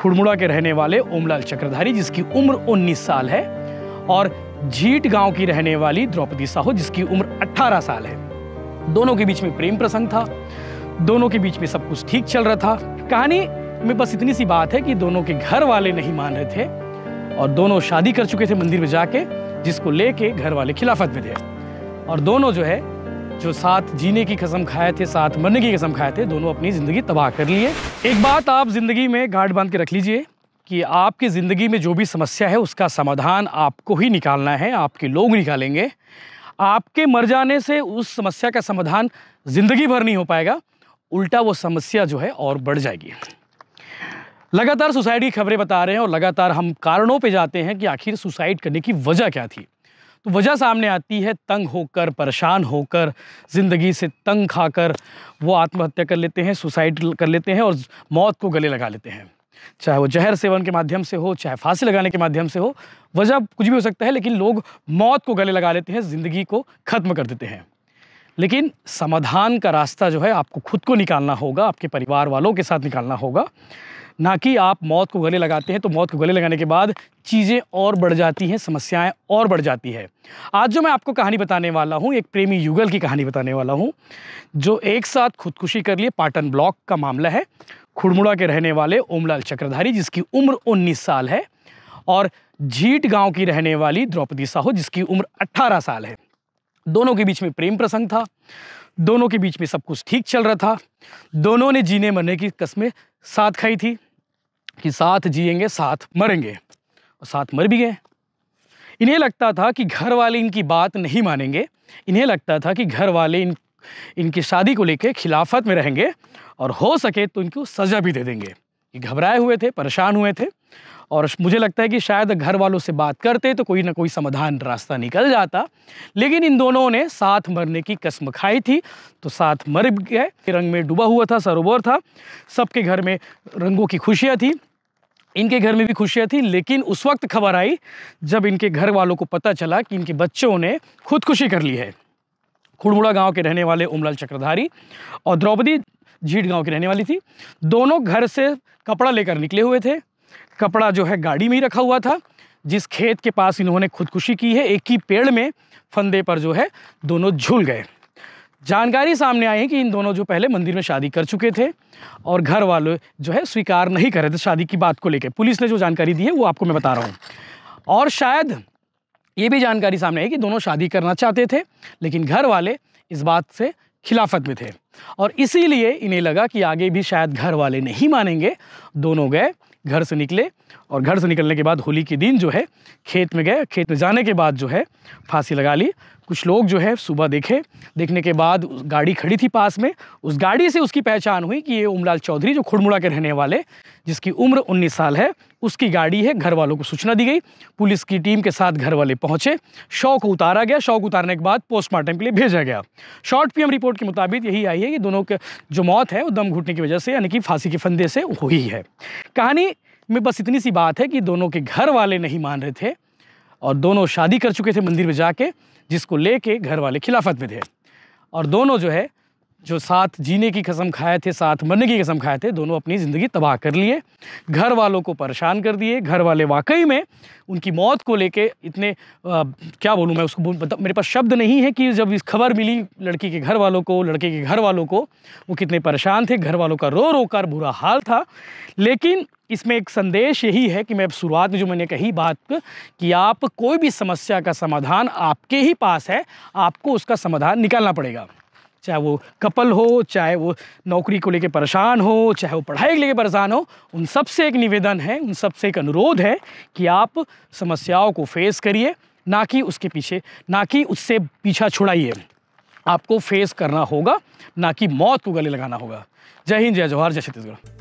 खुड़मुड़ा के रहने वाले ओमलाल चक्रधारी जिसकी उम्र 19 साल है और झीट गांव की रहने वाली द्रौपदी साहू जिसकी उम्र 18 साल है। दोनों के बीच में प्रेम प्रसंग था, दोनों के बीच में सब कुछ ठीक चल रहा था। कहानी में बस इतनी सी बात है कि दोनों के घर वाले नहीं मान रहे थे और दोनों शादी कर चुके थे मंदिर में जाके, जिसको लेके घर वाले खिलाफत में थे। और दोनों जो साथ जीने की कसम खाए थे, साथ मरने की कसम खाए थे, दोनों अपनी ज़िंदगी तबाह कर लिए। एक बात आप ज़िंदगी में गांठ बांध के रख लीजिए कि आपकी ज़िंदगी में जो भी समस्या है उसका समाधान आपको ही निकालना है, आपके लोग निकालेंगे। आपके मर जाने से उस समस्या का समाधान ज़िंदगी भर नहीं हो पाएगा, उल्टा वो समस्या जो है और बढ़ जाएगी। लगातार सुसाइड की खबरें बता रहे हैं और लगातार हम कारणों पे जाते हैं कि आखिर सुसाइड करने की वजह क्या थी। तो वजह सामने आती है, तंग होकर, परेशान होकर, ज़िंदगी से तंग खाकर वो आत्महत्या कर लेते हैं, सुसाइड कर लेते हैं और मौत को गले लगा लेते हैं। चाहे वो जहर सेवन के माध्यम से हो, चाहे फांसी लगाने के माध्यम से हो, वजह कुछ भी हो सकता है, लेकिन लोग मौत को गले लगा लेते हैं, ज़िंदगी को ख़त्म कर देते हैं। लेकिन समाधान का रास्ता जो है आपको खुद को निकालना होगा, आपके परिवार वालों के साथ निकालना होगा, ना कि आप मौत को गले लगाते हैं तो मौत को गले लगाने के बाद चीज़ें और बढ़ जाती हैं, समस्याएं और बढ़ जाती है। आज जो मैं आपको कहानी बताने वाला हूं, एक प्रेमी युगल की कहानी बताने वाला हूं जो एक साथ खुदकुशी कर लिए। पाटन ब्लॉक का मामला है। खुड़मुड़ा के रहने वाले ओमलाल चक्रधारी जिसकी उम्र 19 साल है और झीट गाँव की रहने वाली द्रौपदी साहू जिसकी उम्र 18 साल है। दोनों के बीच में प्रेम प्रसंग था, दोनों के बीच में सब कुछ ठीक चल रहा था। दोनों ने जीने मरने की कस्में साथ खाई थी कि साथ जिएंगे, साथ मरेंगे, और साथ मर भी गए। इन्हें लगता था कि घर वाले इनकी बात नहीं मानेंगे, इन्हें लगता था कि घर वाले इनकी शादी को लेकर खिलाफत में रहेंगे और हो सके तो इनको सज़ा भी दे देंगे। ये घबराए हुए थे, परेशान हुए थे और मुझे लगता है कि शायद घर वालों से बात करते तो कोई ना कोई समाधान रास्ता निकल जाता। लेकिन इन दोनों ने साथ मरने की कसम खाई थी तो साथ मर गए। रंग में डूबा हुआ था सरोवर था, सबके घर में रंगों की खुशियाँ थी, इनके घर में भी खुशियाँ थी। लेकिन उस वक्त खबर आई जब इनके घर वालों को पता चला कि इनके बच्चों ने खुदकुशी कर ली है। खुड़मुड़ा गाँव के रहने वाले ओमलाल चक्रधारी और द्रौपदी झीट गाँव की रहने वाली थी। दोनों घर से कपड़ा लेकर निकले हुए थे। कपड़ा जो है गाड़ी में ही रखा हुआ था। जिस खेत के पास इन्होंने खुदकुशी की है, एक ही पेड़ में फंदे पर जो है दोनों झूल गए। जानकारी सामने आई है कि इन दोनों जो पहले मंदिर में शादी कर चुके थे और घर वाले जो है स्वीकार नहीं कर रहे थे शादी की बात को लेकर। पुलिस ने जो जानकारी दी है वो आपको मैं बता रहा हूँ। और शायद ये भी जानकारी सामने आई कि दोनों शादी करना चाहते थे लेकिन घर वाले इस बात से खिलाफत में थे और इसीलिए इन्हें लगा कि आगे भी शायद घर वाले नहीं मानेंगे। दोनों गए, घर से निकले और घर से निकलने के बाद होली के दिन जो है खेत में गए। खेत में जाने के बाद जो है फांसी लगा ली। कुछ लोग जो है सुबह देखने के बाद गाड़ी खड़ी थी पास में, उस गाड़ी से उसकी पहचान हुई कि ये ओमलाल चौधरी जो खुड़मुड़ा के रहने वाले जिसकी उम्र 19 साल है उसकी गाड़ी है। घर वालों को सूचना दी गई, पुलिस की टीम के साथ घर वाले पहुंचे, शव को उतारा गया। शव को उतारने के बाद पोस्टमार्टम के लिए भेजा गया। शॉर्ट पीएम रिपोर्ट के मुताबिक यही आई है कि दोनों के जो मौत है वो दम घुटने की वजह से यानी कि फांसी के फंदे से हुई है। कहानी में बस इतनी सी बात है कि दोनों के घर वाले नहीं मान रहे थे और दोनों शादी कर चुके थे मंदिर में जाके, जिसको लेके घर वाले खिलाफत में थे। और दोनों जो साथ जीने की कसम खाए थे, साथ मरने की कसम खाए थे, दोनों अपनी ज़िंदगी तबाह कर लिए, घर वालों को परेशान कर दिए। घर वाले वाकई में उनकी मौत को लेके इतने क्या बोलूँ मैं उसको, मेरे पास शब्द नहीं है कि जब इस खबर मिली लड़की के घर वालों को, लड़के के घर वालों को, वो कितने परेशान थे। घर वालों का रो रो कर बुरा हाल था। लेकिन इसमें एक संदेश यही है कि मैं शुरुआत में जो मैंने कही बात कि आप कोई भी समस्या का समाधान आपके ही पास है, आपको उसका समाधान निकालना पड़ेगा। चाहे वो कपल हो, चाहे वो नौकरी को लेकर परेशान हो, चाहे वो पढ़ाई को लेकर परेशान हो, उन सब से एक निवेदन है, उन सब से एक अनुरोध है कि आप समस्याओं को फेस करिए, ना कि उससे पीछा छुड़ाइए। आपको फेस करना होगा, ना कि मौत को गले लगाना होगा। जय हिंद, जय जवाहर, जय छत्तीसगढ़।